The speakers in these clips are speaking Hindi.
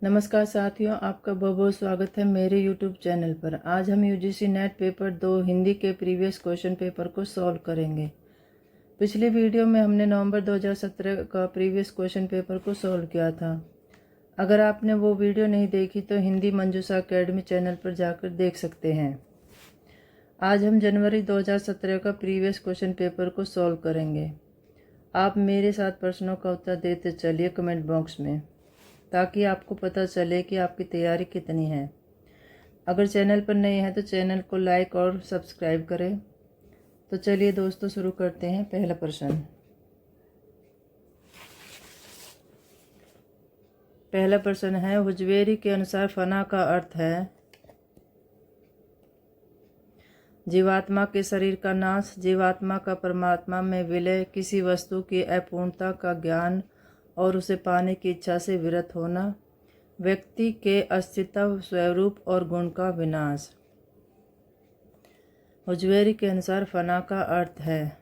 नमस्कार साथियों, आपका बहुत बहुत स्वागत है मेरे YouTube चैनल पर। आज हम UGC नेट पेपर 2 हिंदी के प्रीवियस क्वेश्चन पेपर को सॉल्व करेंगे। पिछली वीडियो में हमने नवंबर 2017 का प्रीवियस क्वेश्चन पेपर को सॉल्व किया था। अगर आपने वो वीडियो नहीं देखी तो हिंदी मंजूषा अकेडमी चैनल पर जाकर देख सकते हैं। आज हम जनवरी 2017 का प्रीवियस क्वेश्चन पेपर को सॉल्व करेंगे। आप मेरे साथ प्रश्नों का उत्तर देते चलिए कमेंट बॉक्स में, ताकि आपको पता चले कि आपकी तैयारी कितनी है। अगर चैनल पर नए हैं तो चैनल को लाइक और सब्सक्राइब करें। तो चलिए दोस्तों, शुरू करते हैं। पहला प्रश्न है, हुजवेरी के अनुसार फना का अर्थ है जीवात्मा के शरीर का नाश, जीवात्मा का परमात्मा में विलय, किसी वस्तु की अपूर्णता का ज्ञान और उसे पाने की इच्छा से विरत होना, व्यक्ति के अस्तित्व, स्वरूप और गुण का विनाश। हुजवेरी के अनुसार फना का अर्थ है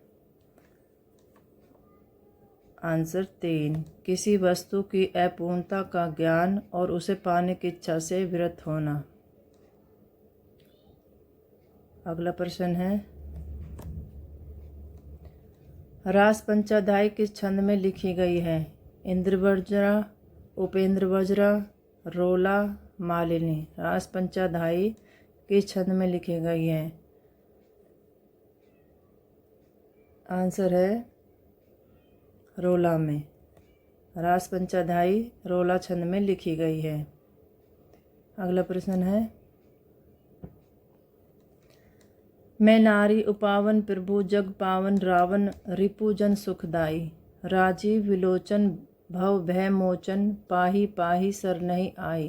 आंसर 3, किसी वस्तु की अपूर्णता का ज्ञान और उसे पाने की इच्छा से विरत होना। अगला प्रश्न है, रास पंचाध्यायी किस छंद में लिखी गई है? इंद्रवज्रा, उपेंद्रवज्रा, रोला, मालिनी। रास पंचाध्यायी किस छंद में लिखी गई है? आंसर है रोला में। रास पंचाध्यायी रोला छंद में लिखी गई है। अगला प्रश्न है, मैं नारी उपावन प्रभु जग पावन रावण रिपुजन सुखदाई, राजीव विलोचन भव भय मोचन पाही पाही सर नहीं आई।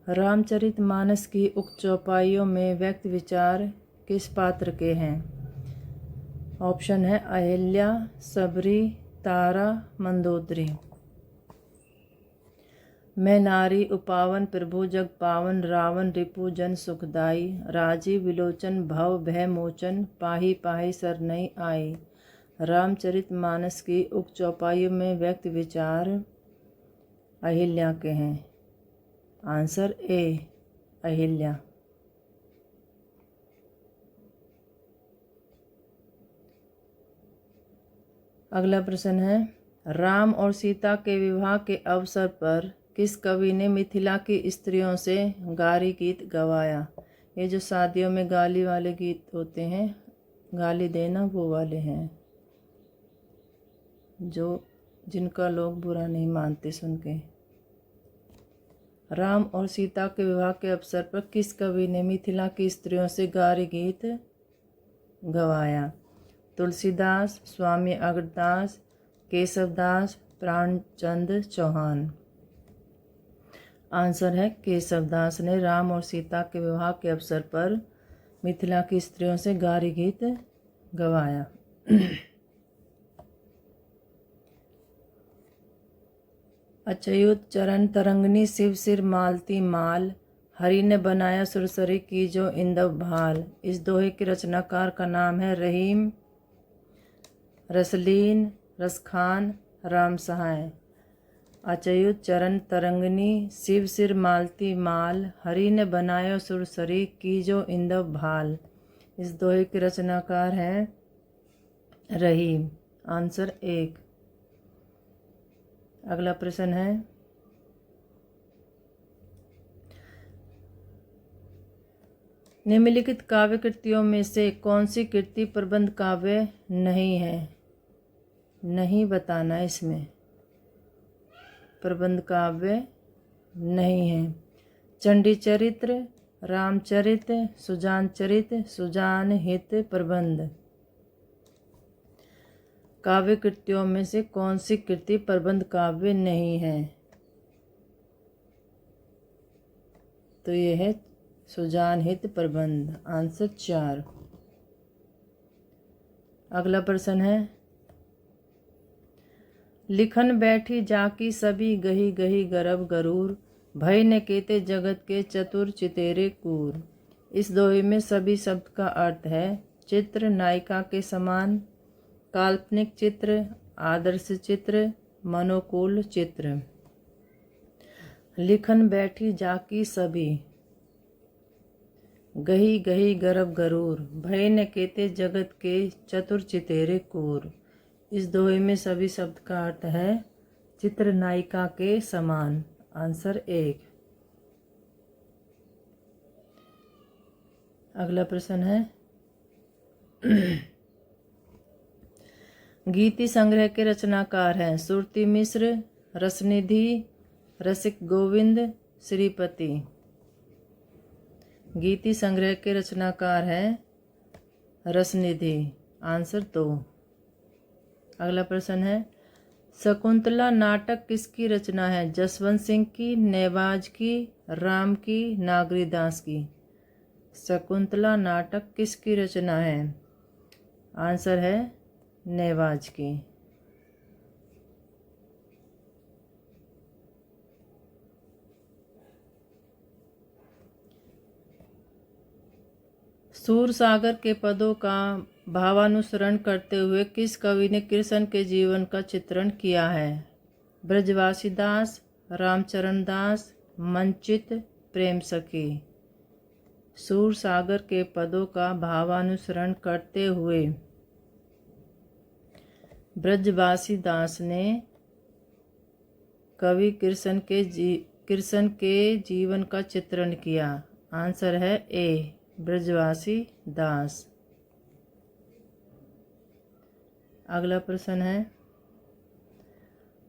रामचरित मानस की उक्त चौपाइयों में व्यक्त विचार किस पात्र के हैं? ऑप्शन है अहिल्या, सबरी, तारा, मंदोदरी। मैं नारी उपावन प्रभु जग पावन रावण रिपु जन सुखदाई, राजीव विलोचन भव भय मोचन पाही पाही सर नहीं आई। रामचरित मानस की उक्त चौपाइयों में व्यक्त विचार अहिल्या के हैं। Answer A, Ahilya. अगला प्रश्न है, राम और सीता के विवाह के अवसर पर किस कवि ने मिथिला की स्त्रियों से गारी गीत गवाया? ये जो शादियों में गाली वाले गीत होते हैं, गाली देना, वो वाले हैं जो जिनका लोग बुरा नहीं मानते सुन के। राम और सीता के विवाह के अवसर पर किस कवि ने मिथिला की स्त्रियों से गारी गीत गवाया? तुलसीदास, स्वामी अग्रदास, केशवदास, प्राणचंद चौहान। आंसर है केशवदास ने राम और सीता के विवाह के अवसर पर मिथिला की स्त्रियों से गारी गीत गवाया। अच्युत चरण तरंगनी शिव सिर मालती माल, हरि ने बनाया सुरसरी की जो इंदव भाल। इस दोहे के रचनाकार का नाम है रहीम, रसलीन, रसखान, राम सहाय। अच्युत चरण तरंगनी शिव सिर मालती माल, हरि ने बनाया सुरसरी की जो इंदव भाल। इस दोहे के रचनाकार हैं रहीम। आंसर 1। अगला प्रश्न है, निम्नलिखित काव्य कृतियों में से कौन सी कृति प्रबंध काव्य नहीं है? नहीं बताना, इसमें प्रबंध काव्य नहीं है। चंडी चरित्र, रामचरित, सुजान चरित, सुजान हित प्रबंध। काव्य कृतियों में से कौन सी कृति प्रबंध काव्य नहीं है? तो यह है सुजान हित प्रबंध। आंसर 4। अगला प्रश्न है, लिखन बैठी जाकी सभी गही गही गरब गरूर, भय ने केते जगत के चतुर चितेरे कूर। इस दोहे में सभी शब्द का अर्थ है चित्र, नायिका के समान, काल्पनिक चित्र, आदर्श चित्र, मनोकूल चित्र। लिखन बैठी जाकी सभी, गही गही गर्भ गरूर, भय न केते जगत के चतुर चितेरे कूर। इस दोहे में सभी शब्द का अर्थ है चित्र नायिका के समान। आंसर 1। अगला प्रश्न है गीति संग्रह के रचनाकार हैं सुरती मिश्र, रसनिधि, रसिक गोविंद, श्रीपति। गीति संग्रह के रचनाकार हैं रसनिधि। आंसर 2। अगला प्रश्न है शकुंतला नाटक किसकी रचना है? जसवंत सिंह की, नेवाज की, राम की, नागरीदास की। शकुंतला नाटक किसकी रचना है? आंसर है नेवाज की। सूरसागर के पदों का भावानुसरण करते हुए किस कवि ने कृष्ण के जीवन का चित्रण किया है? ब्रजवासी दास, रामचरण दास, मंचित, प्रेम सखी। सूरसागर के पदों का भावानुसरण करते हुए ब्रजवासी दास ने कवि कृष्ण के जीवन का चित्रण किया। आंसर है ए, ब्रजवासी दास। अगला प्रश्न है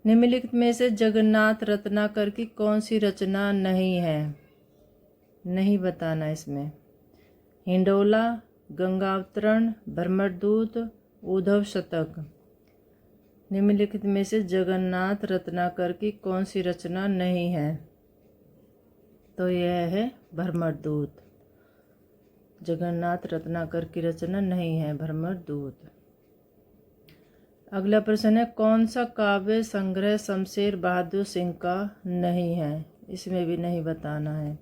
निम्नलिखित में से जगन्नाथ रत्नाकर की कौन सी रचना नहीं है? नहीं बताना इसमें। हिंडोला, गंगावतरण, भ्रमरदूत, उद्धव शतक। निम्नलिखित में से जगन्नाथ रत्नाकर की कौन सी रचना नहीं है? तो यह है भ्रमरदूत। जगन्नाथ रत्नाकर की रचना नहीं है भ्रमरदूत। अगला प्रश्न है कौन सा काव्य संग्रह शमशेर बहादुर सिंह का नहीं है? इसमें भी नहीं बताना है।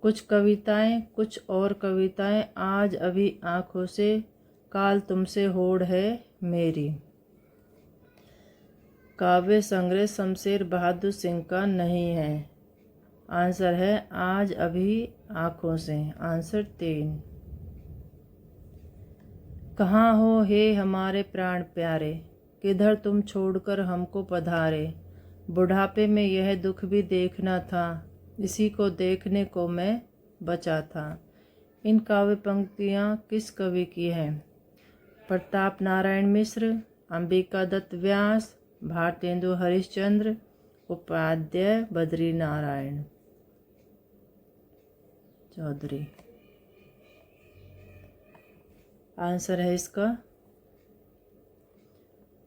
कुछ कविताएं, कुछ और कविताएं, आज अभी आंखों से, काल तुमसे होड़ है मेरी। काव्य संग्रह शमशेर बहादुर सिंह का नहीं है। आंसर है आज अभी आंखों से। आंसर 3। कहाँ हो हे हमारे प्राण प्यारे, किधर तुम छोड़कर हमको पधारे। बुढ़ापे में यह दुख भी देखना था, इसी को देखने को मैं बचा था। इन काव्य पंक्तियाँ किस कवि की हैं? प्रताप नारायण मिश्र, अंबिका दत्त व्यास, भारतेंदु हरिश्चंद्र, उपाध्याय बद्री नारायण चौधरी। आंसर है इसका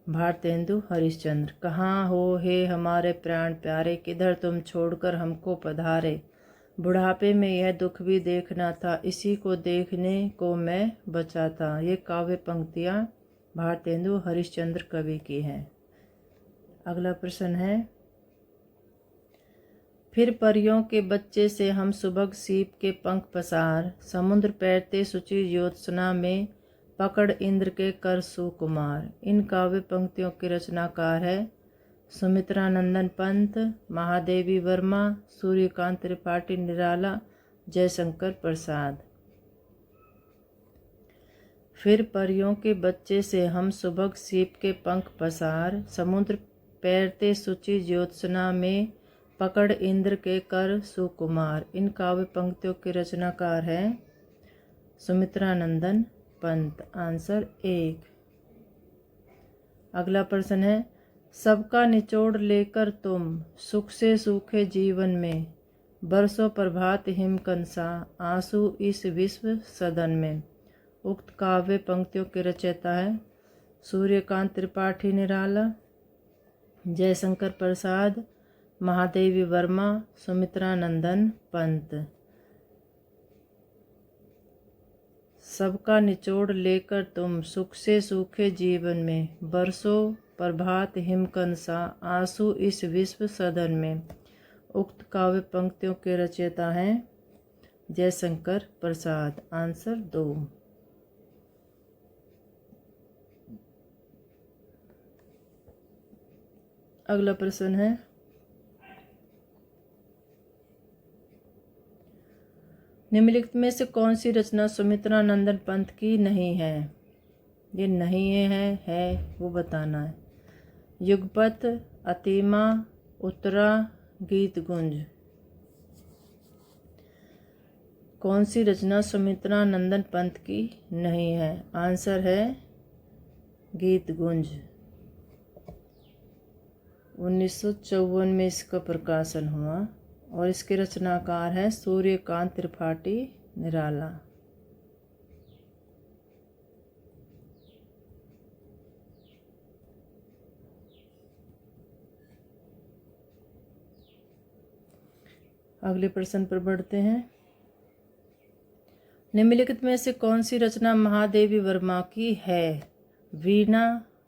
भारतेंदु हरिश्चंद्र। कहाँ हो हे हमारे प्राण प्यारे, किधर तुम छोड़कर हमको पधारे। बुढ़ापे में यह दुख भी देखना था, इसी को देखने को मैं बचा था। ये काव्य पंक्तियाँ भारतेंदु हरिश्चंद्र कवि की हैं। अगला प्रश्न है फिर परियों के बच्चे से हम सुबह सीप के पंख पसार, समुद्र पैरते सुचि ज्योत्सना में, पकड़ इंद्र के कर सुकुमार। इन काव्य पंक्तियों के रचनाकार है सुमित्रा नंदन पंत, महादेवी वर्मा, सूर्यकांत त्रिपाठी निराला, जयशंकर प्रसाद। फिर परियों के बच्चे से हम सुबह सीप के पंख पसार, समुद्र पैरते सुचि ज्योत्सना में, पकड़ इंद्र के कर सुकुमार। इन काव्य पंक्तियों के रचनाकार हैं सुमित्रा नंदन पंत। आंसर 1। अगला प्रश्न है सबका निचोड़ लेकर तुम, सुख से सूखे जीवन में, बरसों प्रभात हिमकंसा, आंसू इस विश्व सदन में। उक्त काव्य पंक्तियों के रचयिता है सूर्यकांत त्रिपाठी निराला, जयशंकर प्रसाद, महादेवी वर्मा, सुमित्रा नंदन पंत। सबका निचोड़ लेकर तुम, सुख से सूखे जीवन में, बरसों प्रभात हिमकंसा, आंसू इस विश्व सदन में। उक्त काव्य पंक्तियों के रचयिता हैं जयशंकर प्रसाद। आंसर 2। अगला प्रश्न है निम्नलिखित में से कौन सी रचना सुमित्रा नंदन पंत की नहीं है? ये नहीं है वो बताना है। युगपत, अतिमा, उत्तरा, गीत गुंज। कौन सी रचना सुमित्रा नंदन पंत की नहीं है? आंसर है गीत गुंज। 1954 में इसका प्रकाशन हुआ और इसके रचनाकार हैं सूर्यकांत त्रिपाठी निराला। अगले प्रश्न पर बढ़ते हैं। निम्नलिखित में से कौन सी रचना महादेवी वर्मा की है? वीणा,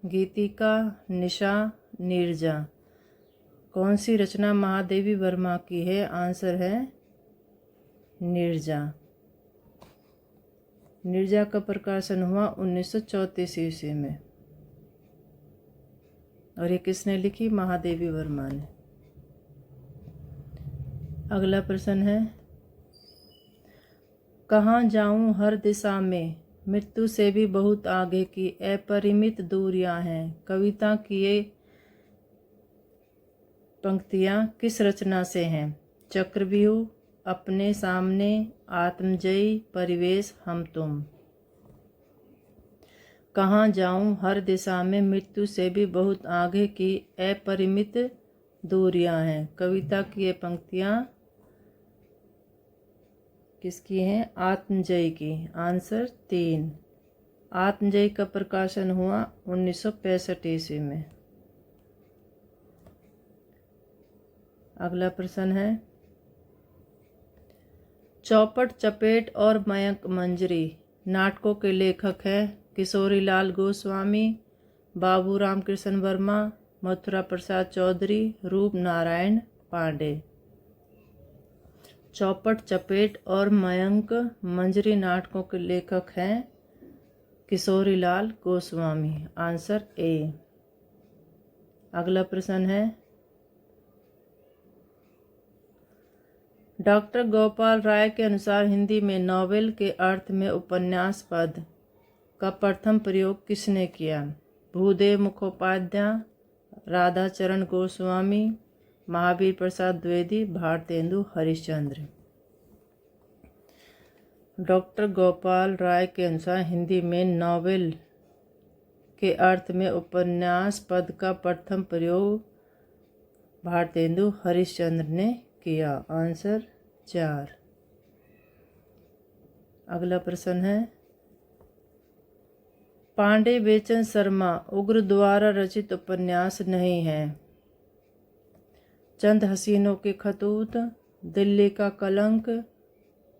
गीतिका, निशा, नीरजा। कौन सी रचना महादेवी वर्मा की है? आंसर है नीरजा। नीरजा का प्रकाशन हुआ 1934 ईस्वी में और ये किसने लिखी? महादेवी वर्मा ने। अगला प्रश्न है, कहाँ जाऊं हर दिशा में, मृत्यु से भी बहुत आगे की अपरिमित दूरियां हैं। कविता की ये पंक्तियां किस रचना से हैं? चक्रव्यूह, अपने सामने, आत्मजयी, परिवेश, हम तुम। कहाँ जाऊं हर दिशा में, मृत्यु से भी बहुत आगे की अपरिमित दूरियां हैं। कविता की ये पंक्तियां किसकी हैं? आत्मजयी की। आंसर 3। आत्मजयी का प्रकाशन हुआ 1965 ईस्वी में। अगला प्रश्न है, चौपट, चपेट और मयंक मंजरी नाटकों के लेखक हैं किशोरीलाल गोस्वामी, बाबू रामकृष्ण वर्मा, मथुरा प्रसाद चौधरी, रूप नारायण पांडे। चौपट, चपेट और मयंक मंजरी नाटकों के लेखक हैं किशोरीलाल गोस्वामी। Answer A. अगला प्रश्न है, डॉक्टर गोपाल राय के अनुसार हिंदी में नॉवेल के अर्थ में उपन्यास पद का प्रथम प्रयोग किसने किया? भूदेव मुखोपाध्याय, राधाचरण गोस्वामी, महावीर प्रसाद द्विवेदी, भारतेंदु हरिश्चंद्र। डॉक्टर गोपाल राय के अनुसार हिंदी में नॉवेल के अर्थ में उपन्यास पद का प्रथम प्रयोग भारतेंदु हरिश्चंद्र ने किया। आंसर 4। अगला प्रश्न है, पांडे बेचन शर्मा उग्र द्वारा रचित उपन्यास नहीं है। चंद हसीनों के खतूत, दिल्ली का कलंक,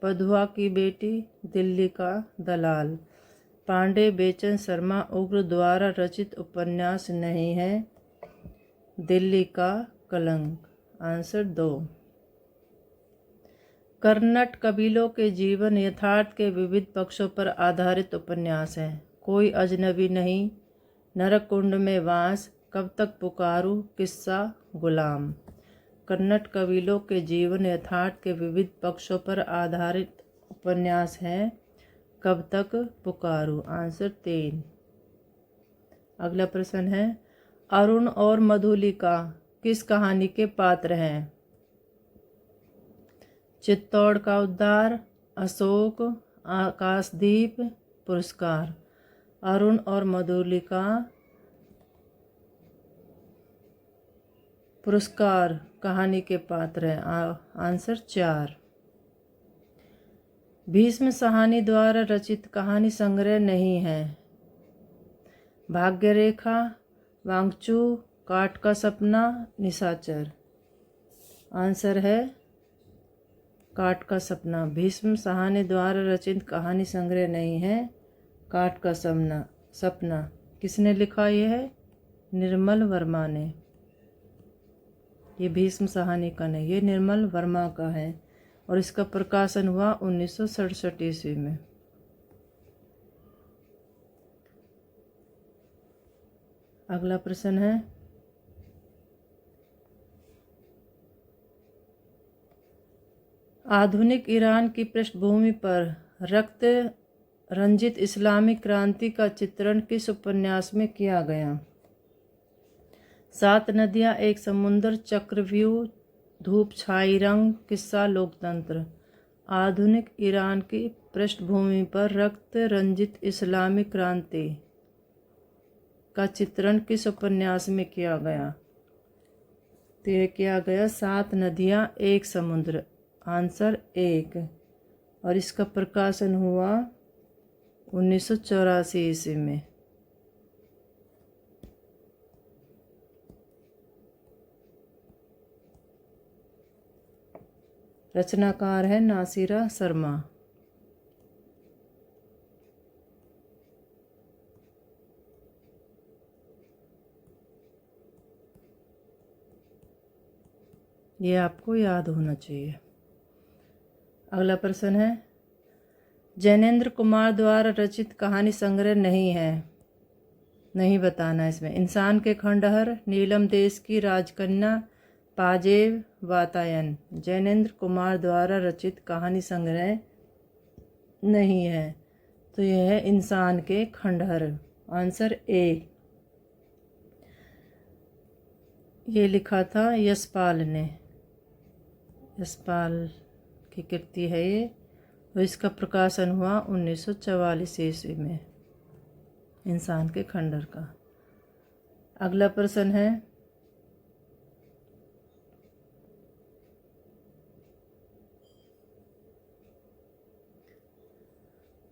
पधुआ की बेटी, दिल्ली का दलाल। पांडे बेचन शर्मा उग्र द्वारा रचित उपन्यास नहीं है। दिल्ली का कलंक। आंसर 2। कर्नट कबीलों के जीवन यथार्थ के विविध पक्षों पर आधारित उपन्यास है। कोई अजनबी नहीं, नरकुंड में वास, कब तक पुकारूं, किस्सा गुलाम। कर्नट कबीलों के जीवन यथार्थ के विविध पक्षों पर आधारित उपन्यास है कब तक पुकारूं। आंसर 3। अगला प्रश्न है, अरुण और मधुलिका किस कहानी के पात्र हैं? चित्तौड़ का उद्धार, अशोक, आकाशदीप, पुरस्कार। अरुण और मधुलिका पुरस्कार कहानी के पात्र हैं। आंसर 4। भीष्म साहनी द्वारा रचित कहानी संग्रह नहीं है। भाग्यरेखा, वांगचू, काट का सपना, निशाचर। आंसर है काट का सपना। भीष्म साहनी द्वारा रचित कहानी संग्रह नहीं है काट का सपना। किसने लिखा ये है? निर्मल वर्मा ने। ये भीष्म साहनी का नहीं, ये निर्मल वर्मा का है और इसका प्रकाशन हुआ 1967 ईस्वी में। अगला प्रश्न है, आधुनिक ईरान की पृष्ठभूमि पर रक्त रंजित इस्लामिक क्रांति का चित्रण किस उपन्यास में किया गया? सात नदियाँ, एक समुद्र, चक्रव्यूह, धूप छाई रंग, किस्सा लोकतंत्र। आधुनिक ईरान की पृष्ठभूमि पर रक्त रंजित इस्लामिक क्रांति का चित्रण किस उपन्यास में किया गया? तो यह किया गया सात नदियाँ एक समुद्र। आंसर 1। और इसका प्रकाशन हुआ 1984 ईस्वी में। रचनाकार है नासिरा शर्मा। ये आपको याद होना चाहिए। अगला प्रश्न है, जैनेंद्र कुमार द्वारा रचित कहानी संग्रह नहीं बताना इसमें। इंसान के खंडहर, नीलम देश की राजकन्या, पाजेब, वातायन। जैनेंद्र कुमार द्वारा रचित कहानी संग्रह नहीं है, तो यह है इंसान के खंडहर। आंसर 1। ये लिखा था यशपाल ने। यशपाल की कृति है ये, और इसका प्रकाशन हुआ 1944 ईस्वी में, इंसान के खंडहर का। अगला प्रश्न है,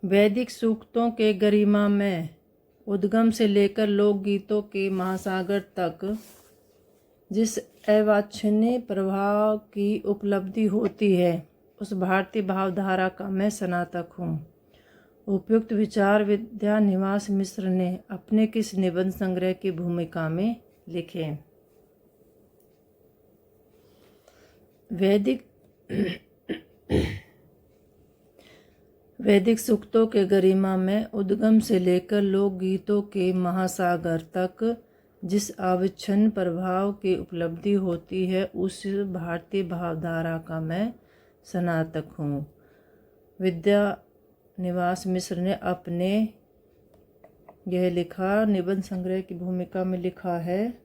वैदिक सूक्तों के गरिमा में उद्गम से लेकर लोकगीतों के महासागर तक जिस अवांछनीय प्रभाव की उपलब्धि होती है, उस भारतीय भावधारा का मैं स्नातक हूँ। उपयुक्त विचार विद्या निवास मिश्र ने अपने किस निबंध संग्रह की भूमिका में लिखे? वैदिक सूक्तों के गरिमा में उद्गम से लेकर लोकगीतों के महासागर तक जिस अविच्छिन्न प्रभाव की उपलब्धि होती है, उस भारतीय भावधारा का मैं स्नातक हूँ। विद्या निवास मिश्र ने अपने यह लिखा निबंध संग्रह की भूमिका में लिखा है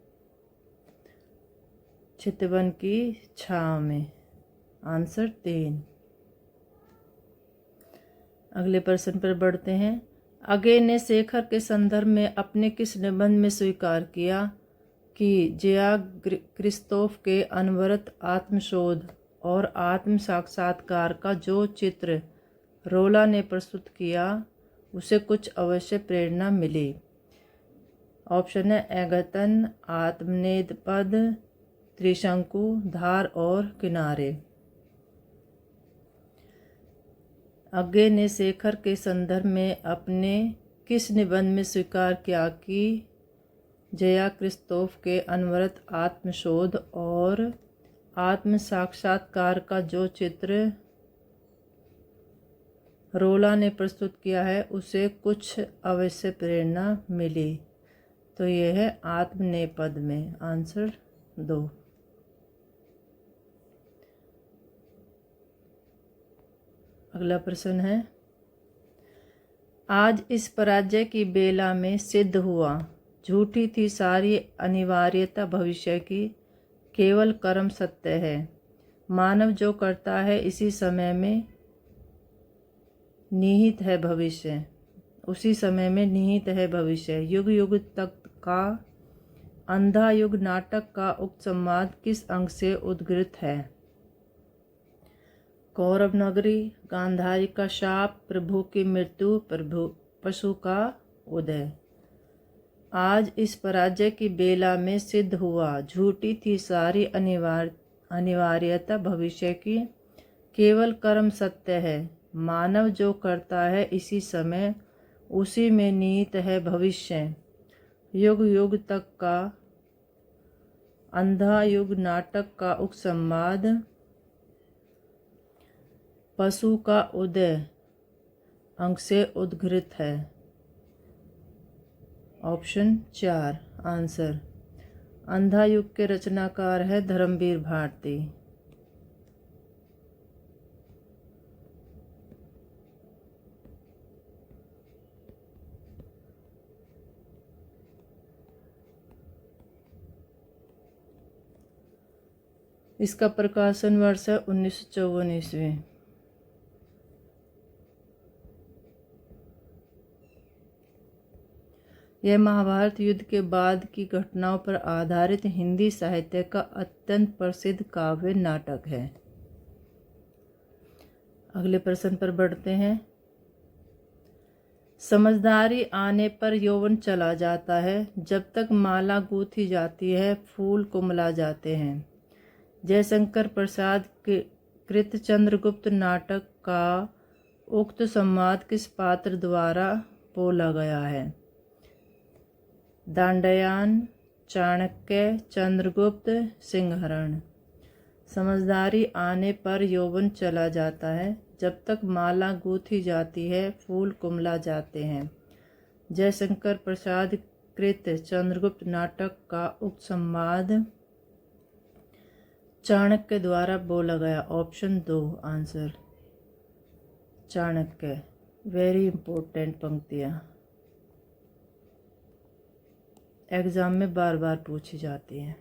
चितवन की छाँव में। आंसर 3। अगले प्रश्न पर बढ़ते हैं। अगे ने शेखर के संदर्भ में अपने किस निबंध में स्वीकार किया कि जया क्रिस्तोफ के अनवरत आत्मशोध और आत्म साक्षात्कार का जो चित्र रोला ने प्रस्तुत किया, उसे कुछ अवश्य प्रेरणा मिली? ऑप्शन है एगतन, आत्मनेपद, त्रिशंकु, धार और किनारे। अगे ने शेखर के संदर्भ में अपने किस निबंध में स्वीकार किया कि जया क्रिस्तोफ के अनवरत आत्मशोध और आत्म साक्षात्कार का जो चित्र रोला ने प्रस्तुत किया है, उसे कुछ अवश्य प्रेरणा मिली? तो यह है आत्मनेपद में। आंसर 2। अगला प्रश्न है, आज इस पराजय की बेला में सिद्ध हुआ, झूठी थी सारी अनिवार्यता भविष्य की, केवल कर्म सत्य है। मानव जो करता है इसी समय में निहित है भविष्य, उसी समय में निहित है भविष्य। युग युग तक का अंधा युग नाटक का उक्त संवाद किस अंग से उद्गृत है? कौरव नगरी, गांधारी का शाप, प्रभु की मृत्यु, पशु का उदय। आज इस पराजय की बेला में सिद्ध हुआ, झूठी थी सारी अनिवार्यता भविष्य की, केवल कर्म सत्य है। मानव जो करता है इसी समय, उसी में निहित है भविष्य। युग युग तक का अंधा युग नाटक का उक्त संवाद, पशु का उदय अंग से उद्गृत है। ऑप्शन 4। आंसर अंधा युग के रचनाकार है धर्मवीर भारती। इसका प्रकाशन वर्ष है 1954 ईस्वी। यह महाभारत युद्ध के बाद की घटनाओं पर आधारित हिंदी साहित्य का अत्यंत प्रसिद्ध काव्य नाटक है। अगले प्रश्न पर बढ़ते हैं। समझदारी आने पर यौवन चला जाता है, जब तक माला गूंथी जाती है फूल कुमला जाते हैं। जयशंकर प्रसाद के कृत चंद्रगुप्त नाटक का उक्त संवाद किस पात्र द्वारा बोला गया है? दांडयान, चाणक्य, चंद्रगुप्त, सिंहरण। समझदारी आने पर यौवन चला जाता है, जब तक माला गूंथी जाती है फूल कुमला जाते हैं। जयशंकर प्रसाद कृत चंद्रगुप्त नाटक का उक्त संवाद चाणक्य द्वारा बोला गया। Option 2 answer Chanakya. Very important पंक्तियां, एग्जाम में बार बार पूछी जाती हैं।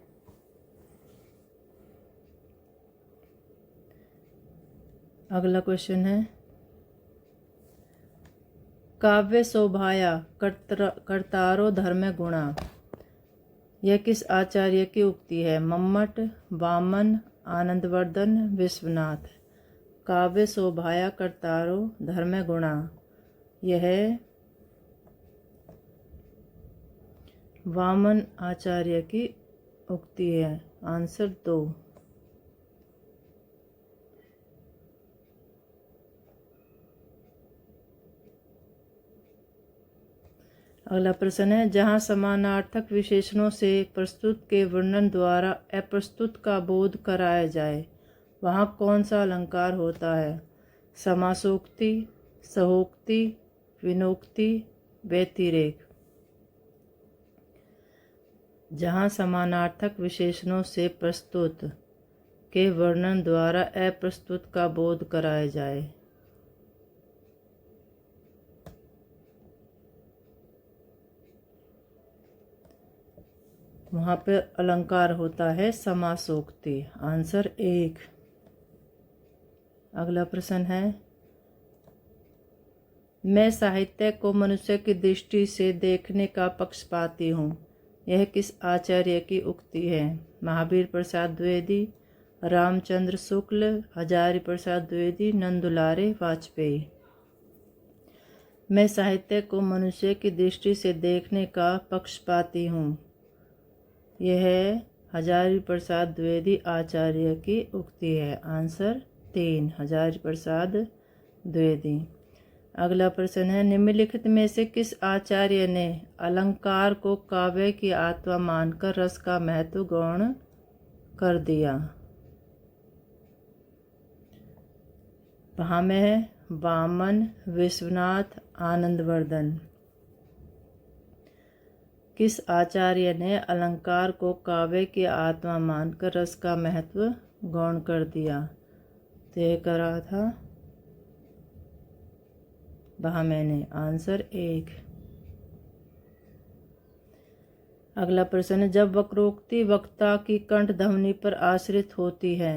अगला क्वेश्चन है, काव्य शोभाया कर्तारो धर्म गुणा, यह किस आचार्य की उक्ति है? मम्मट, वामन, आनंदवर्धन, विश्वनाथ। काव्य शोभाया कर्तारो धर्म गुणा, यह वामन आचार्य की उक्ति है। आंसर 2। अगला प्रश्न है, जहाँ समानार्थक विशेषणों से प्रस्तुत के वर्णन द्वारा अप्रस्तुत का बोध कराया जाए, वहाँ कौन सा अलंकार होता है? समासोक्ति, सहोक्ति, विनोक्ति, व्यतिरेक। जहाँ समानार्थक विशेषणों से प्रस्तुत के वर्णन द्वारा अप्रस्तुत का बोध कराया जाए, वहाँ पर अलंकार होता है समासोक्ति। आंसर 1। अगला प्रश्न है, मैं साहित्य को मनुष्य की दृष्टि से देखने का पक्षपाती हूँ, यह किस आचार्य की उक्ति है? महावीर प्रसाद द्विवेदी, रामचंद्र शुक्ल, हजारी प्रसाद द्विवेदी, नंदुलारे वाजपेयी। मैं साहित्य को मनुष्य की दृष्टि से देखने का पक्षपाती हूँ, यह हजारी प्रसाद द्विवेदी आचार्य की उक्ति है। आंसर 3 हजारी प्रसाद द्विवेदी। अगला प्रश्न है, निम्नलिखित में से किस आचार्य ने अलंकार को काव्य की आत्मा मानकर रस का महत्व गौण कर दिया? वहाँ में है वामन, विश्वनाथ, आनंदवर्धन। किस आचार्य ने अलंकार को काव्य की आत्मा मानकर रस का महत्व गौण कर दिया? तय करा था वहाँ मैंने। आंसर 1। अगला प्रश्न है, जब वक्रोक्ति वक्ता की कंठ ध्वनि पर आश्रित होती है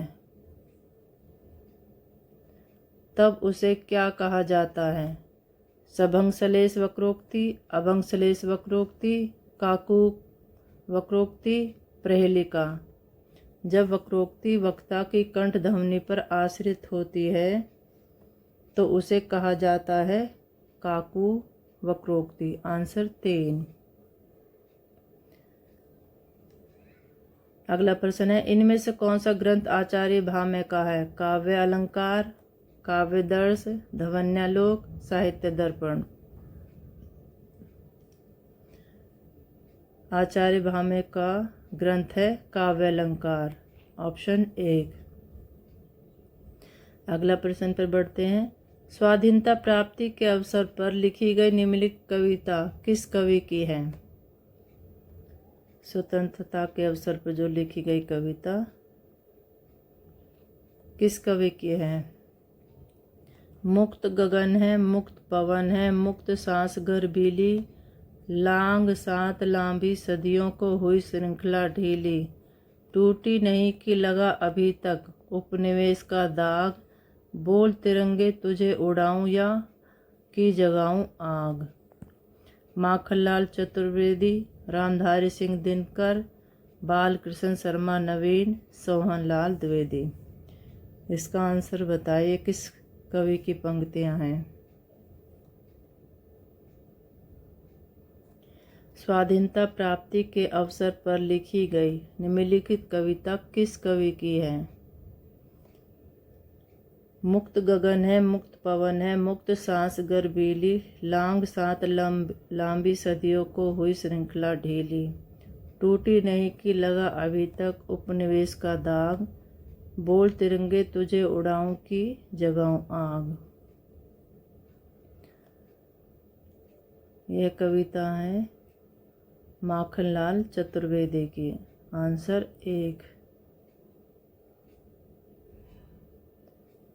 तब उसे क्या कहा जाता है? सभंगश्लेष वक्रोक्ति, अभंगश्लेष वक्रोक्ति, काकू वक्रोक्ति, प्रहेलिका। जब वक्रोक्ति वक्ता की कंठ ध्वनि पर आश्रित होती है तो उसे कहा जाता है काकू वक्रोक्ति। आंसर 3। अगला प्रश्न है, इनमें से कौन सा ग्रंथ आचार्य भामह का है? काव्य अलंकार, काव्य दर्श, ध्वन्यालोक, साहित्य दर्पण। आचार्य भामह का ग्रंथ है काव्य अलंकार। ऑप्शन 1। अगला प्रश्न पर बढ़ते हैं, स्वाधीनता प्राप्ति के अवसर पर लिखी गई निम्नलिखित कविता किस कवि की है? स्वतंत्रता के अवसर पर जो लिखी गई कविता किस कवि की है? मुक्त गगन है, मुक्त पवन है, मुक्त सांस गर्भीली, लांग सात लांबी सदियों को हुई श्रृंखला ढीली, टूटी नहीं कि लगा अभी तक उपनिवेश का दाग, बोल तिरंगे तुझे उड़ाऊं या कि जगाऊं आग। माखनलाल चतुर्वेदी, रामधारी सिंह दिनकर, बालकृष्ण शर्मा नवीन, सोहनलाल द्विवेदी। इसका आंसर बताइए किस कवि की पंक्तियां हैं। स्वाधीनता प्राप्ति के अवसर पर लिखी गई निम्नलिखित कविता किस कवि की है। मुक्त गगन है, मुक्त पवन है, मुक्त सांस गर्बीली, लांग सात लांबी सदियों को हुई श्रृंखला ढीली, टूटी नहीं कि लगा अभी तक उपनिवेश का दाग, बोल तिरंगे तुझे उड़ाऊं कि जगाऊं आग। यह कविता है माखनलाल चतुर्वेदी की। आंसर 1।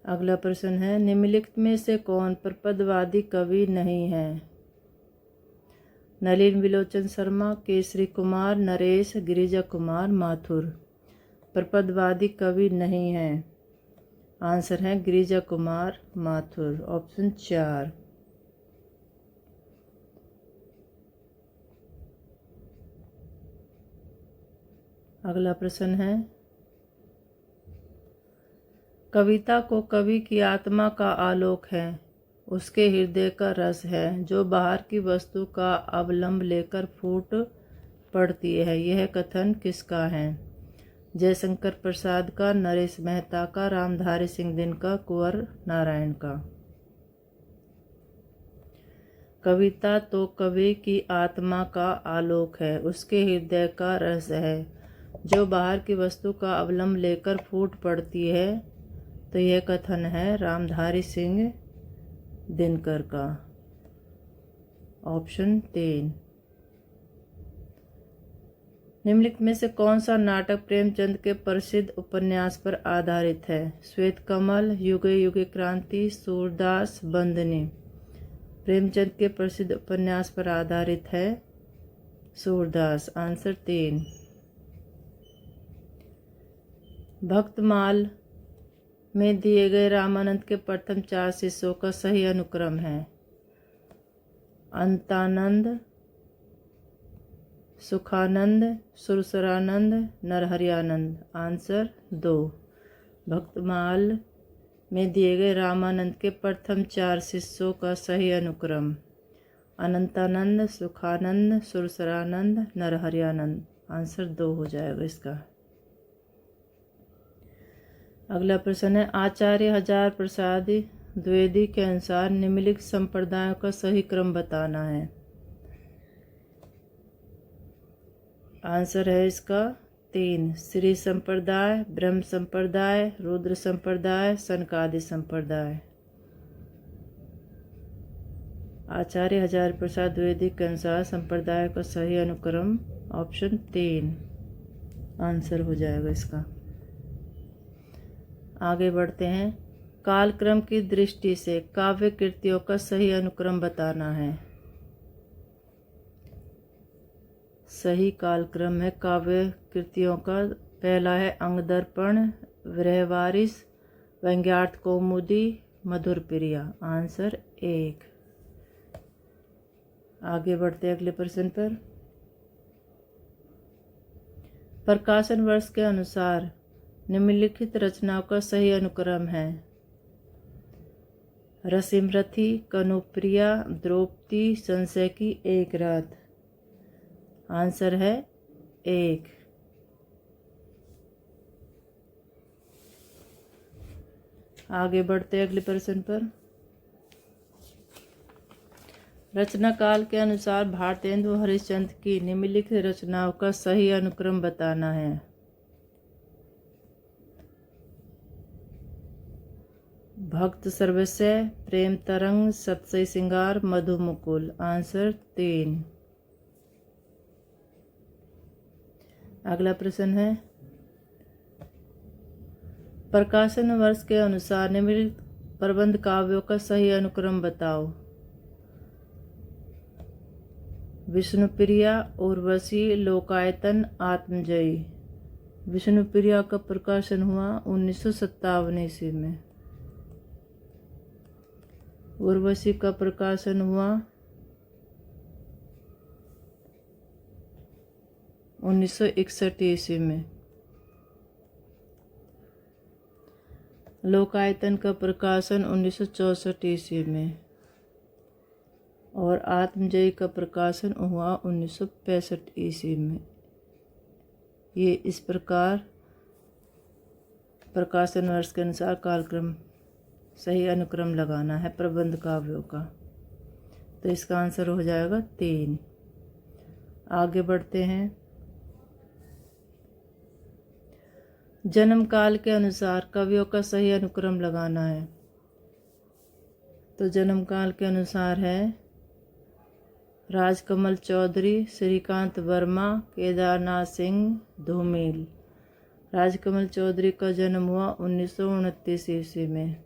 अगला प्रश्न है निम्नलिखित में से कौन प्रपदवादी कवि नहीं है। नलिन विलोचन शर्मा, केसरी कुमार, नरेश, गिरिजा कुमार माथुर। प्रपदवादी कवि नहीं है। आंसर है गिरिजा कुमार माथुर, ऑप्शन 4। अगला प्रश्न है कविता को कवि की आत्मा का आलोक है, उसके हृदय का रस है, जो बाहर की वस्तु का अवलंब लेकर फूट पड़ती है। यह कथन किसका है। जयशंकर प्रसाद का, नरेश मेहता का, रामधारी सिंह दिनकर, कुंवर नारायण का। कविता तो कवि की आत्मा का आलोक है, उसके हृदय का रस है, जो बाहर की वस्तु का अवलंब लेकर फूट पड़ती है। तो यह कथन है रामधारी सिंह दिनकर का, ऑप्शन 3। निम्नलिखित में से कौन सा नाटक प्रेमचंद के प्रसिद्ध उपन्यास पर आधारित है। श्वेत कमल, युगे युगे क्रांति, सूरदास, बंदनी। प्रेमचंद के प्रसिद्ध उपन्यास पर आधारित है सूरदास, आंसर 3। भक्तमाल में दिए गए रामानंद के प्रथम 4 शिष्यों का सही अनुक्रम है। अंतानंद, सुखानंद, सुरसरानंद, नरहरियानंद, आंसर 2। भक्तमाल में दिए गए रामानंद के प्रथम 4 शिष्यों का सही अनुक्रम अनंतानंद, सुखानंद, सुरसरानंद, नरहरियानंद, आंसर 2 हो जाएगा इसका। अगला प्रश्न है आचार्य हजार प्रसाद द्विवेदी के अनुसार निम्नलिखित संप्रदायों का सही क्रम बताना है। आंसर है इसका 3। श्री संप्रदाय, ब्रह्म संप्रदाय, रुद्र संप्रदाय, सनकादि संप्रदाय। आचार्य हजार प्रसाद द्विवेदी के अनुसार संप्रदाय का सही अनुक्रम ऑप्शन 3 आंसर हो जाएगा इसका। आगे बढ़ते हैं। कालक्रम की दृष्टि से काव्य कृतियों का सही अनुक्रम बताना है। सही कालक्रम है काव्य कृतियों का। पहला है अंगदर्पण, विरहवारिस, व्यंग्यार्थ कौमुदी, मधुर प्रिया, आंसर 1। आगे बढ़ते हैं अगले प्रश्न पर। प्रकाशन वर्ष के अनुसार निम्नलिखित रचनाओं का सही अनुक्रम है। रसिमरथी, कनुप्रिया, द्रौपदी, संशय की एक रात, आंसर है 1। आगे बढ़ते हैं अगले प्रश्न पर। रचना काल के अनुसार भारतेंदु हरिश्चंद्र की निम्नलिखित रचनाओं का सही अनुक्रम बताना है। भक्त सर्वस्य, प्रेम तरंग, सतसई सिंगार, मधुमुकुल, आंसर 3। अगला प्रश्न है प्रकाशन वर्ष के अनुसार निम्नलिखित प्रबंध काव्यों का सही अनुक्रम बताओ। विष्णुप्रिया, उर्वशी, लोकायतन, आत्मजयी, विष्णुप्रिया का प्रकाशन हुआ 1957 ईस्वी में। उर्वशी का प्रकाशन हुआ 1961 ईस्वी में। लोकायतन का प्रकाशन 1964 ईस्वी में और आत्मजयी का प्रकाशन हुआ 1965 ईस्वी में। ये इस प्रकार प्रकाशन वर्ष के अनुसार कालक्रम सही अनुक्रम लगाना है प्रबंध काव्यों का। तो इसका आंसर हो जाएगा 3। आगे बढ़ते हैं। जन्म काल के अनुसार कवियों का सही अनुक्रम लगाना है। तो जन्म काल के अनुसार है राजकमल चौधरी, श्रीकांत वर्मा, केदारनाथ सिंह, धूमिल। राजकमल चौधरी का जन्म हुआ 1929 ईस्वी में।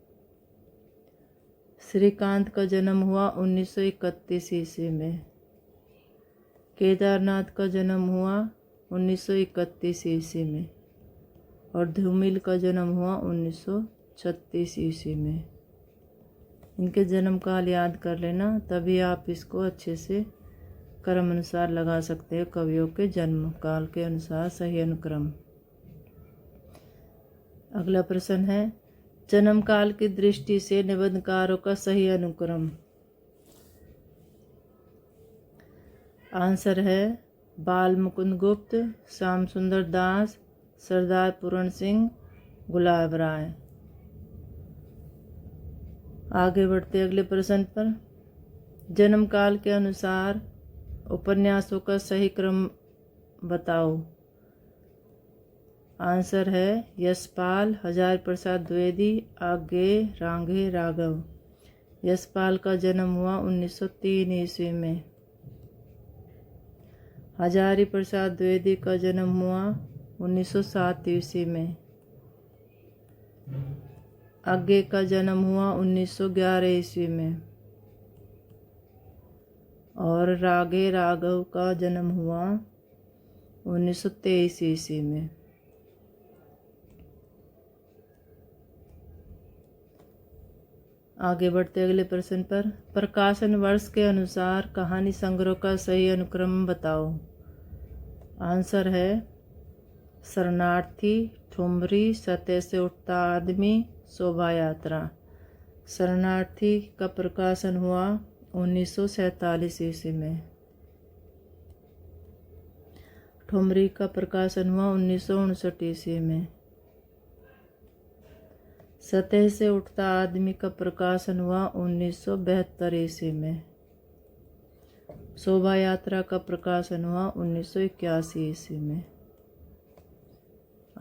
श्रीकांत का जन्म हुआ 1931 ईस्वी में। केदारनाथ का जन्म हुआ 1931 ईस्वी में और धूमिल का जन्म हुआ 1936 ईस्वी में। इनके जन्म काल याद कर लेना, तभी आप इसको अच्छे से क्रम अनुसार लगा सकते हो। कवियों के जन्म काल के अनुसार सही अनुक्रम। अगला प्रश्न है जन्म काल की दृष्टि से निबंधकारों का सही अनुक्रम। आंसर है बाल मुकुंद गुप्त, श्याम सुंदर दास, सरदार पूरण सिंह, गुलाब राय। आगे बढ़ते अगले प्रश्न पर। जन्म काल के अनुसार उपन्यासों का सही क्रम बताओ। आंसर है यशपाल, हजारी प्रसाद द्विवेदी, आगे रांगे राघव। यशपाल का जन्म हुआ 1903 ईस्वी में। हजारी प्रसाद द्विवेदी का जन्म हुआ 1907 ईस्वी में। आगे का जन्म हुआ 1911 ईस्वी में और रागे राघव का जन्म हुआ 1923 ईस्वी में। आगे बढ़ते अगले प्रश्न पर। प्रकाशन वर्ष के अनुसार कहानी संग्रह का सही अनुक्रम बताओ। आंसर है शरणार्थी, ठुमरी, सत्य से उठता आदमी, शोभा यात्रा। शरणार्थी का प्रकाशन हुआ 1947 ईस्वी में। ठुमरी का प्रकाशन हुआ 1959 ईस्वी में। सतह से उठता आदमी का प्रकाशन हुआ 1972 ईस्वी में। शोभा यात्रा का प्रकाशन हुआ 1981 ईस्वी में।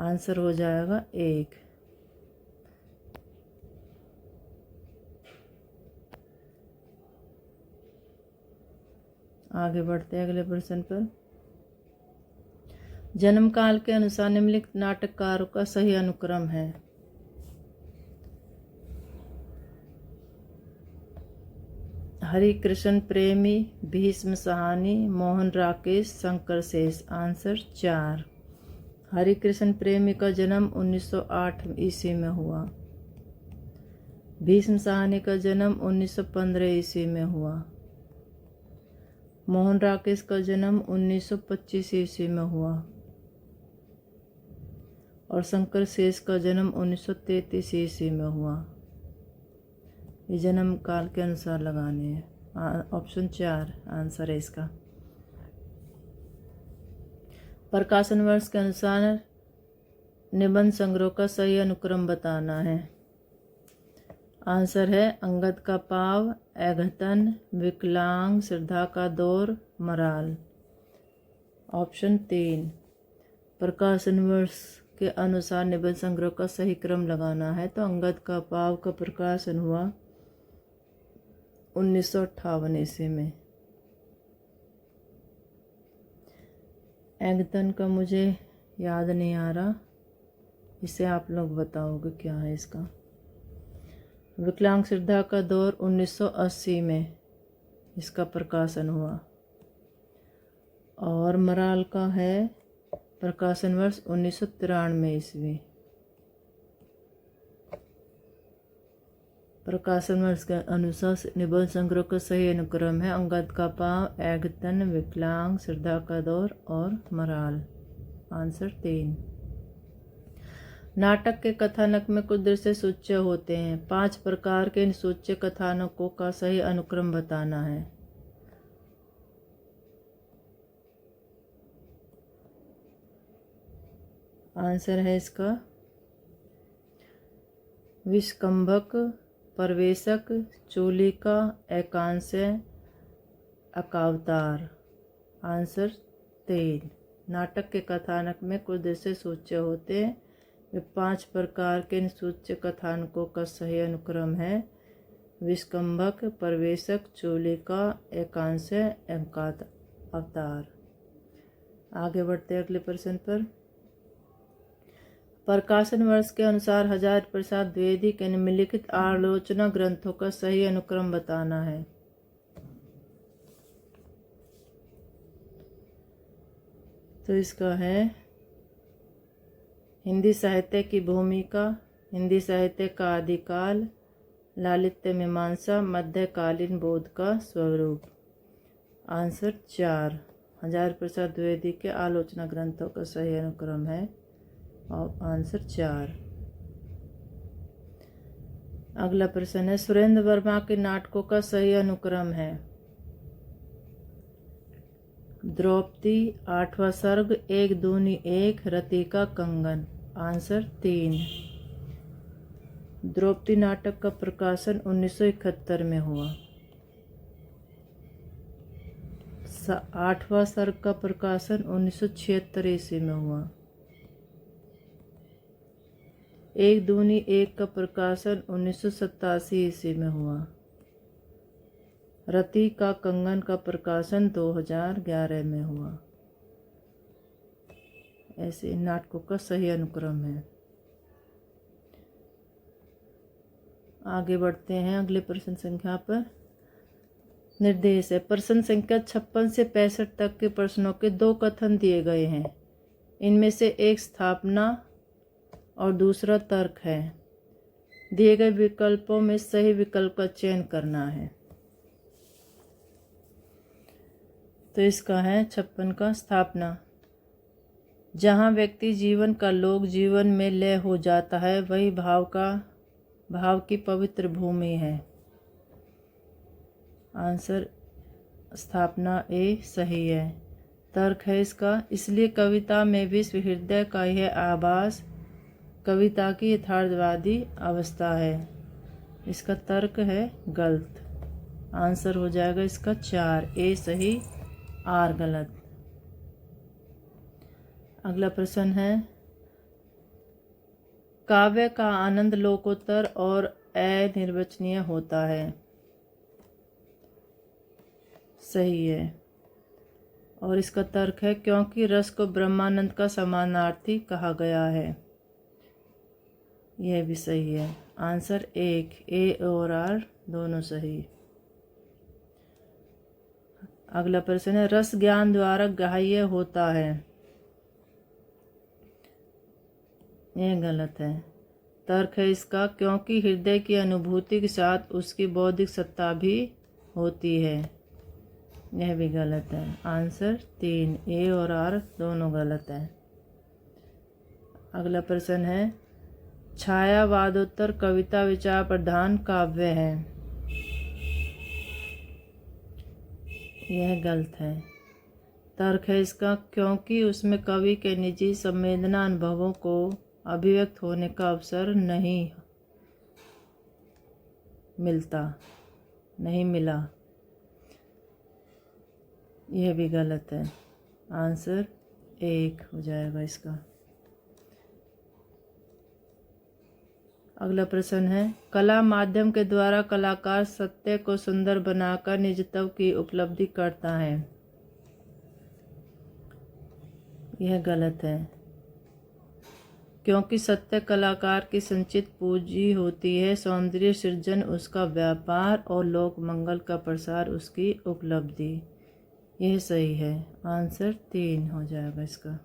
आंसर हो जाएगा 1। आगे बढ़ते हैं अगले प्रश्न पर। जन्म काल के अनुसार निम्नलिखित नाटककारों का सही अनुक्रम है। हरि कृष्ण प्रेमी, भीष्म साहनी, मोहन राकेश, शंकर शेष। आंसर 4। हरि कृष्ण प्रेमी का जन्म 1908 ईस्वी में हुआ। भीष्म साहनी का जन्म 1915 ईस्वी में हुआ। मोहन राकेश का जन्म 1925 ईस्वी में हुआ और शंकर शेष का जन्म 1933 ईस्वी में हुआ। ये जन्म काल के अनुसार लगाने हैं। ऑप्शन 4 आंसर है इसका। प्रकाशन वर्ष के अनुसार निबंध संग्रह का सही अनुक्रम बताना है। आंसर है अंगद का पाव, ऐघतन, विकलांग, श्रद्धा का दौर, मराल। ऑप्शन 3 प्रकाशन वर्ष के अनुसार निबंध संग्रह का सही क्रम लगाना है। तो अंगद का पाव का प्रकाशन हुआ 1958 ईस्वी में। ऐघतन का मुझे याद नहीं आ रहा, इसे आप लोग बताओगे क्या है इसका। विकलांग श्रद्धा का दौर 1980 में इसका प्रकाशन हुआ और मराल का है प्रकाशन वर्ष 1993 ईस्वी। प्रकाशन वर्ष के अनुसार निबंध संग्रह का सही अनुक्रम है अंगद का पाँव, एगतन, विकलांग, श्रद्धा का दौर और मराल। आंसर 3। नाटक के कथानक में कुछ दृश्य सूच्य होते हैं। 5 प्रकार के इन सूच्य कथानकों का सही अनुक्रम बताना है। आंसर है इसका विष्कंभक, परवेशक, चूलिका, एकांशय, अकावतार। आंसर 3। नाटक के कथानक में कुछ दृश्य सूच्य होते हैं। वे 5 प्रकार के इन सूच्य कथानकों का सही अनुक्रम है विष्कंभक, परवेशक, चूलिका, एकांशय, अवतार। आगे बढ़ते हैं अगले प्रश्न पर। प्रकाशन वर्ष के अनुसार हजारी प्रसाद द्विवेदी के निम्नलिखित आलोचना ग्रंथों का सही अनुक्रम बताना है। तो इसका है हिंदी साहित्य की भूमिका, हिंदी साहित्य का आदिकाल, लालित्य मीमांसा, मध्यकालीन बोध का स्वरूप। आंसर 4। हजारी प्रसाद द्विवेदी के आलोचना ग्रंथों का सही अनुक्रम है और आंसर 4। अगला प्रश्न है सुरेंद्र वर्मा के नाटकों का सही अनुक्रम है। द्रौपदी, 8वां सर्ग, एक दूनी एक, रति का कंगन। आंसर 3। द्रौपदी नाटक का प्रकाशन 1971 में हुआ। 8वां सर्ग का प्रकाशन 1976 ईस्वी में हुआ। एक दूनी एक का प्रकाशन 1987 ईस्वी में हुआ। रति का कंगन का प्रकाशन 2011 में हुआ। ऐसे नाटकों का सही अनुक्रम है। आगे बढ़ते हैं अगले प्रश्न संख्या पर। निर्देश है। प्रश्न संख्या 56 से 65 तक के प्रश्नों के 2 कथन दिए गए हैं। इनमें से एक स्थापना और दूसरा तर्क है। दिए गए विकल्पों में सही विकल्प का चयन करना है। तो इसका है 56 का स्थापना। जहाँ व्यक्ति जीवन का लोक जीवन में लय हो जाता है वही भाव की पवित्र भूमि है। आंसर स्थापना ए सही है। तर्क है इसका इसलिए कविता में विश्व हृदय का यह आभास कविता की यथार्थवादी अवस्था है। इसका तर्क है गलत। आंसर हो जाएगा इसका 4, ए सही, आर गलत। अगला प्रश्न है काव्य का आनंद लोकोत्तर और अनिर्वचनीय होता है। सही है। और इसका तर्क है क्योंकि रस को ब्रह्मानंद का समानार्थी कहा गया है। यह भी सही है। आंसर 1, ए और आर दोनों सही। अगला प्रश्न है रस ज्ञान द्वारा ग्राह्य होता है। यह गलत है। तर्क है इसका क्योंकि हृदय की अनुभूति के साथ उसकी बौद्धिक सत्ता भी होती है। यह भी गलत है। आंसर 3, ए और आर दोनों गलत है। अगला प्रश्न है छायावादोत्तर कविता विचार प्रधान काव्य है। यह गलत है। तर्क है इसका क्योंकि उसमें कवि के निजी संवेदना अनुभवों को अभिव्यक्त होने का अवसर नहीं मिला। यह भी गलत है। आंसर 1 हो जाएगा इसका। अगला प्रश्न है कला माध्यम के द्वारा कलाकार सत्य को सुंदर बनाकर निजत्व की उपलब्धि करता है। यह गलत है क्योंकि सत्य कलाकार की संचित पूंजी होती है। सौंदर्य सृजन उसका व्यापार और लोक मंगल का प्रसार उसकी उपलब्धि। यह सही है। आंसर 3 हो जाएगा इसका।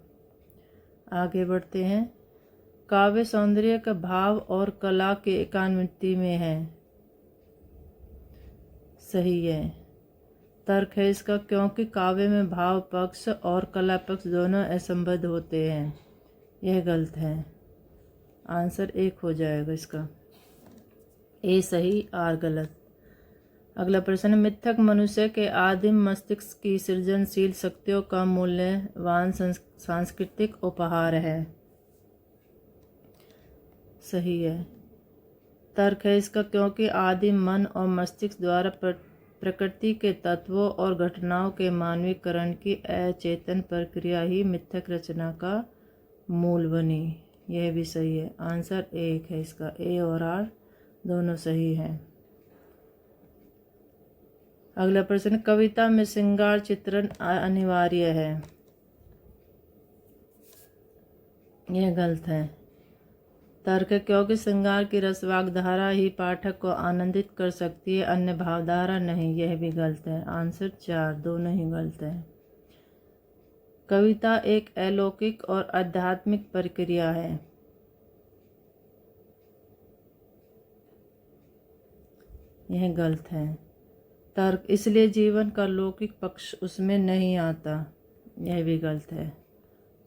आगे बढ़ते हैं। काव्य सौंदर्य का भाव और कला के एकान्वृत्ति में है। सही है। तर्क है इसका, क्योंकि काव्य में भाव पक्ष और कला पक्ष दोनों असंबद्ध होते हैं। यह गलत है। आंसर 1 हो जाएगा इसका। ए सही, आर गलत। अगला प्रश्न, मिथक मनुष्य के आदिम मस्तिष्क की सृजनशील शक्तियों का मूल्यवान सांस्कृतिक उपहार है। सही है। तर्क है इसका, क्योंकि आदिम मन और मस्तिष्क द्वारा प्रकृति के तत्वों और घटनाओं के मानवीकरण की अचेतन प्रक्रिया ही मिथक रचना का मूल बनी। यह भी सही है। आंसर 1 है इसका। ए और आर दोनों सही हैं। अगला प्रश्न, कविता में श्रृंगार चित्रण अनिवार्य है। यह गलत है। तर्क है, क्योंकि श्रृंगार की रसवाक धारा ही पाठक को आनंदित कर सकती है, अन्य भावधारा नहीं। यह भी गलत है। आंसर 4 दोनों ही गलत है। कविता एक अलौकिक और आध्यात्मिक प्रक्रिया है। यह गलत है। तर्क, इसलिए जीवन का लौकिक पक्ष उसमें नहीं आता। यह भी गलत है।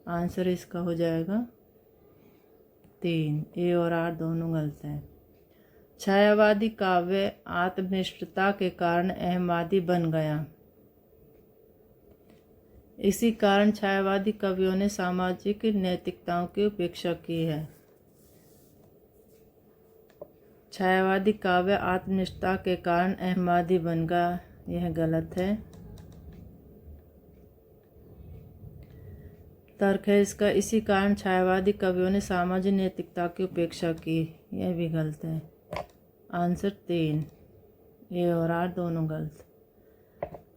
आंसर इसका हो जाएगा 3। ए और आर दोनों गलत हैं। छायावादी काव्य आत्मनिष्ठता के कारण अहमवादी बन गया। इसी कारण छायावादी कवियों ने सामाजिक नैतिकताओं की उपेक्षा की है। छायावादी काव्य आत्मनिष्ठता के कारण अहमवादी बन गया। यह गलत है। तर्क है इसका, इसी कारण छायावादी कवियों ने सामाजिक नैतिकता की उपेक्षा की। यह भी गलत है। आंसर 3। ए और आर दोनों गलत।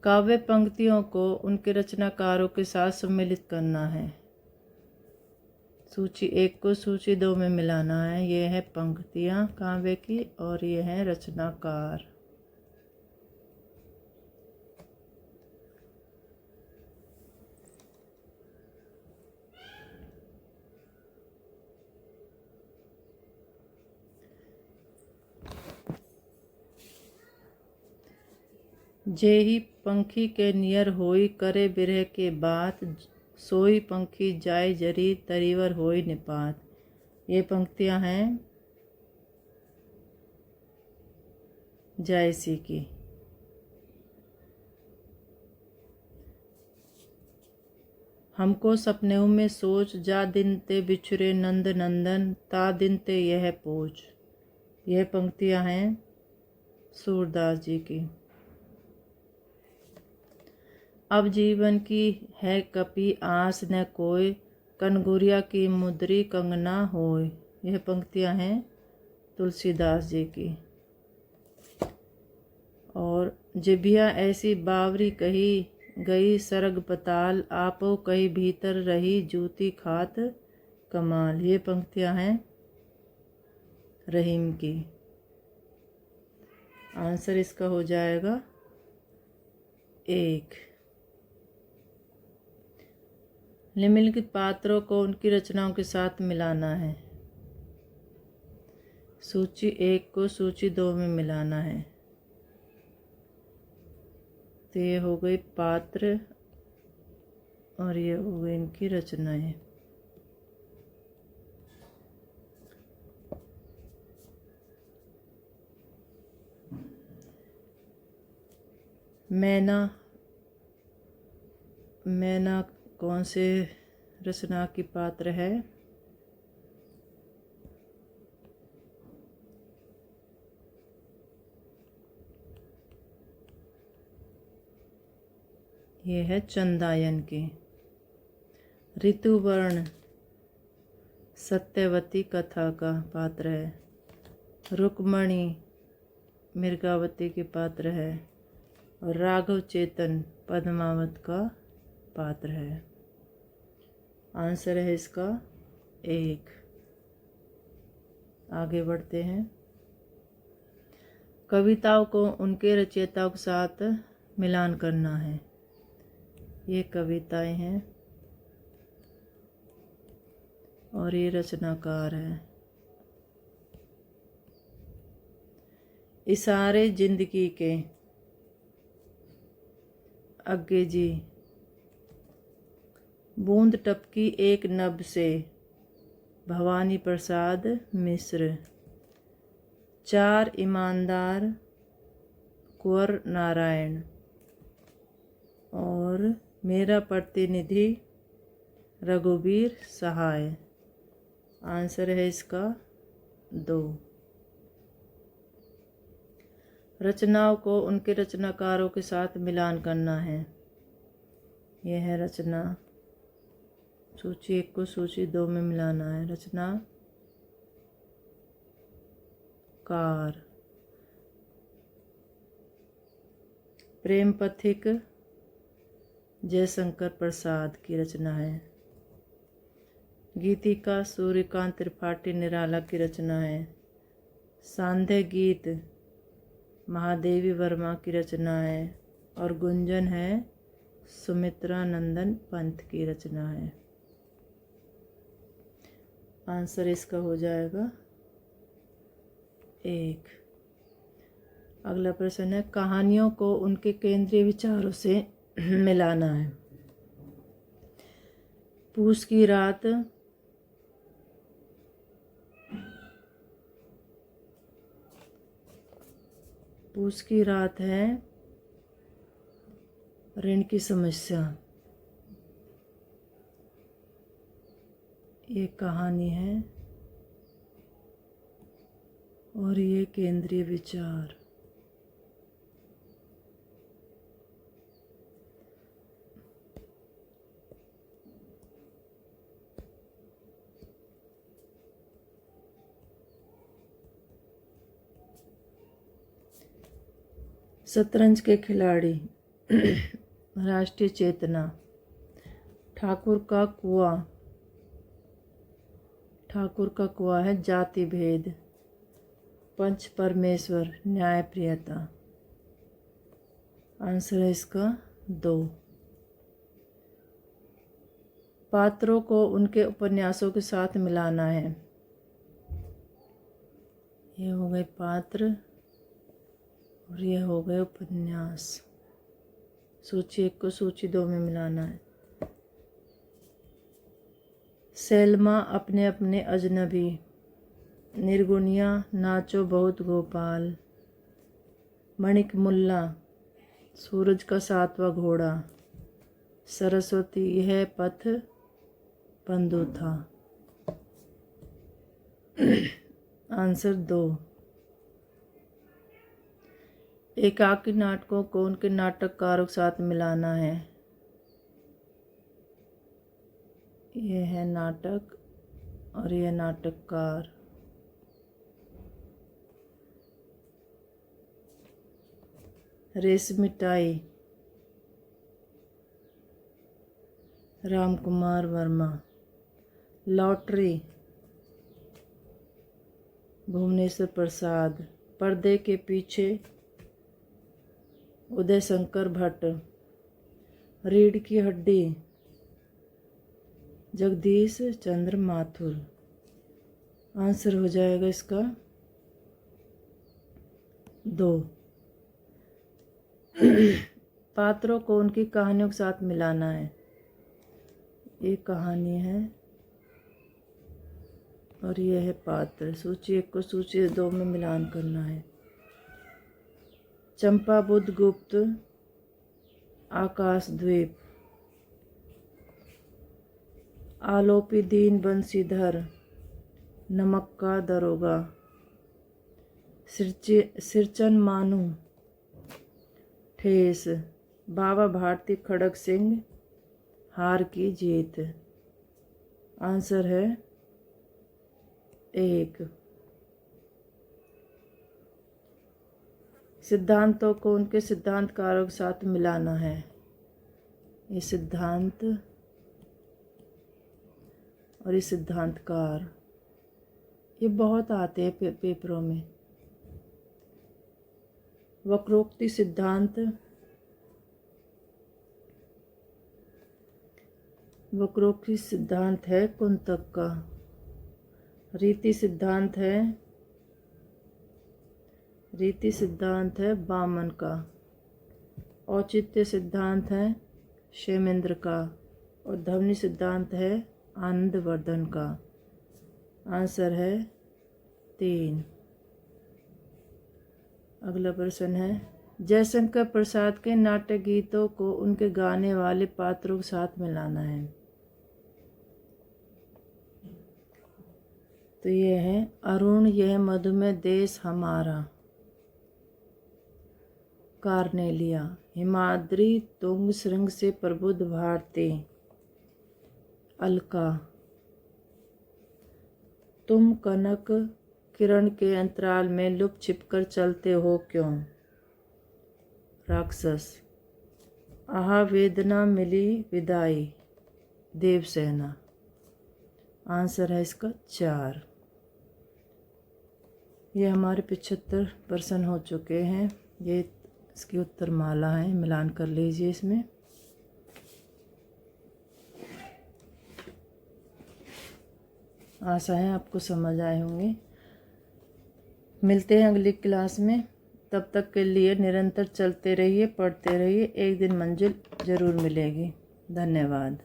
काव्य पंक्तियों को उनके रचनाकारों के साथ सम्मिलित करना है। सूची 1 को सूची 2 में मिलाना है। यह है पंक्तियाँ काव्य की और यह है रचनाकार। जेहि पंखी के नियर होई, करे बिरह के बात, सोई पंखी जाय जरी, तरीवर होई निपात। ये पंक्तियां हैं जायसी की। हमको सपनेऊ में सोच, जा दिन ते बिछुरे नंद नंदन, ता दिन ते यह पोच। यह पंक्तियां हैं सूरदास जी की। अब जीवन की है कपि आस न कोय, कनगुरिया की मुद्री कंगना होय। यह पंक्तियां हैं तुलसीदास जी की। और जिभिया ऐसी बावरी कही गई, सरग पताल आपो कही भीतर रही, जूती खात कमाल। ये पंक्तियां हैं रहीम की। आंसर इसका हो जाएगा 1। निम्नलिखित पात्रों को उनकी रचनाओं के साथ मिलाना है। सूची 1 को सूची 2 में मिलाना है। तो ये हो गई पात्र और ये हो गई इनकी रचनाएं। मैना कौन से रचना की पात्र है? ये है चंदायन की। ऋतुवर्ण सत्यवती कथा का पात्र है। रुक्मणी मृगावती के पात्र है। और राघव चेतन पद्मावत का पात्र है। आंसर है इसका 1। आगे बढ़ते हैं। कविताओं को उनके रचयिताओं के साथ मिलान करना है। ये कविताएं हैं और ये रचनाकार है। इशारे जिंदगी के, अग्गे जी। बूंद टपकी एक नभ से, भवानी प्रसाद मिश्र। चार ईमानदार, कुंवर नारायण। और मेरा प्रतिनिधि रघुवीर सहाय। आंसर है इसका 2। रचनाओं को उनके रचनाकारों के साथ मिलान करना है। यह है रचना। सूची 1 को सूची 2 में मिलाना है। रचना कार। प्रेम पथिक जयशंकर प्रसाद की रचना है। गीतिका सूर्यकांत त्रिपाठी निराला की रचना है। सांध्य गीत महादेवी वर्मा की रचना है। और गुंजन है सुमित्रा नंदन पंत की रचना है। आंसर इसका हो जाएगा 1। अगला प्रश्न है, कहानियों को उनके केंद्रीय विचारों से मिलाना है। पूस की रात, पूस की रात है ऋण की समस्या। ये कहानी है और ये केंद्रीय विचार। शतरंज के खिलाड़ी, राष्ट्रीय चेतना, ठाकुर का कुआं। ठाकुर का कुआं है जाति भेद, पंच परमेश्वर, न्यायप्रियता। आंसर है इसका 2। पात्रों को उनके उपन्यासों के साथ मिलाना है। ये हो गए पात्र और ये हो गए उपन्यास। सूची 1 को सूची 2 में मिलाना है। सैलमा अपने अपने अजनबी, निर्गुनिया नाचो बहुत गोपाल, मणिक मुल्ला सूरज का 7वां घोड़ा, सरस्वती यह पथ बंधु था। आंसर 2। एकाकी नाटकों को उनके नाटककारों के साथ मिलाना है। यह है नाटक और यह नाटककार। रेशमिताई रामकुमार वर्मा, लॉटरी भुवनेश्वर प्रसाद, पर्दे के पीछे उदय शंकर भट्ट, रीढ़ की हड्डी जगदीश चंद्र माथुर। आंसर हो जाएगा इसका 2। पात्रों को उनकी कहानियों के साथ मिलाना है। ये कहानी है और यह है पात्र। सूची 1 को सूची 2 में मिलान करना है। चंपा बुद्ध गुप्त, आकाश द्वीप, आलोपी दीन बंसीधर, नमक का दरोगा, सिरचन मानू, ठेस, बाबा भारती खड़ग सिंह, हार की जीत। आंसर है 1। सिद्धांतों को उनके सिद्धांतकारों के साथ मिलाना है। ये सिद्धांत और ये सिद्धांतकार, ये बहुत आते हैं पेपरों में। वक्रोक्ति सिद्धांत, वक्रोक्ति सिद्धांत है कुंतक का। रीति सिद्धांत है बामन का। औचित्य सिद्धांत है क्षेमेंद्र का। और ध्वनि सिद्धांत है आनंदवर्धन का। आंसर है 3। अगला प्रश्न है, जयशंकर प्रसाद के नाट्य गीतों को उनके गाने वाले पात्रों के साथ मिलाना है। तो ये है अरुण यह मधुमेह देश हमारा, कार्नेलिया, हिमाद्री तुंग श्रृंग से प्रबुद्ध भारती, अलका, तुम कनक किरण के अंतराल में लुप छिपकर चलते हो क्यों, राक्षस, आहा वेदना मिली विदाई, देवसेना। आंसर है इसका 4। ये हमारे 75 प्रश्न हो चुके हैं। ये इसकी उत्तर माला है, मिलान कर लीजिए इसमें। आशा है आपको समझ आए होंगे। मिलते हैं अगली क्लास में। तब तक के लिए निरंतर चलते रहिए, पढ़ते रहिए, एक दिन मंजिल ज़रूर मिलेगी। धन्यवाद।